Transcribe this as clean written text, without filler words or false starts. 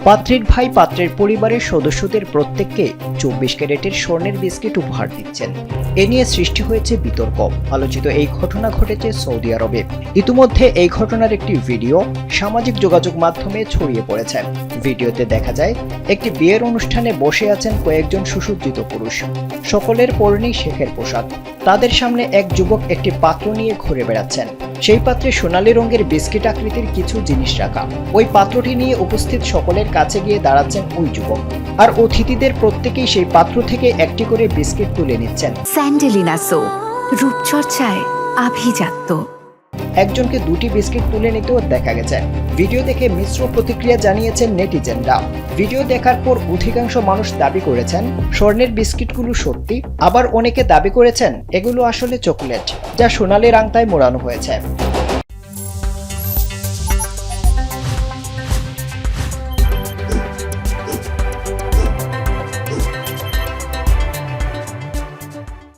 পাত্রীর ভাই পাত্রের পরিবারের সদস্যদের প্রত্যেককে 24 ক্যারেটের স্বর্ণের বিস্কিট উপহার দিচ্ছেন। এ নিয়ে সৃষ্টি হয়েছে বিতর্ক। আলোচিত এই ঘটনা ঘটেছে সৌদি আরবে। ইতিমধ্যে এই ঘটনার একটি ভিডিও সামাজিক যোগাযোগ মাধ্যমে ছড়িয়ে পড়েছে। ভিডিওতে দেখা যায় একটি বিয়ের অনুষ্ঠানে বসে আছেন কয়েকজন সুসজ্জিত পুরুষ। সকলের পরনেই শেখের পোশাক। তাদের সামনে এক যুবক একটি পাত্র নিয়ে ঘুরে বেড়াচ্ছেন। সেই পাত্রে সোনালী রঙের বিস্কিট আকৃতির কিছু জিনিস রাখা। ওই পাত্রটি নিয়ে উপস্থিত সকলের কাছে গিয়ে দাঁড়াচ্ছেন ওই যুবক, আর অতিথিদের প্রত্যেকেই সেই পাত্র থেকে একটি করে বিস্কিট তুলে নিচ্ছেন। স্যান্ডেলিনা সো, রূপচর্চায় আভিজাত্য। একজনকে দুটি বিস্কিট তুলে নিতেও দেখা গেছে। ভিডিও দেখে মিশ্র প্রতিক্রিয়া জানিয়েছেন নেটিজেনরা। ভিডিও দেখার পর অধিকাংশ মানুষ দাবি করেছেন স্বর্ণের বিস্কিটগুলো সত্যি, আবার অনেকে দাবি করেছেন এগুলো আসলে চকলেট, যা সোনালী আংটায় মোড়ানো হয়েছে।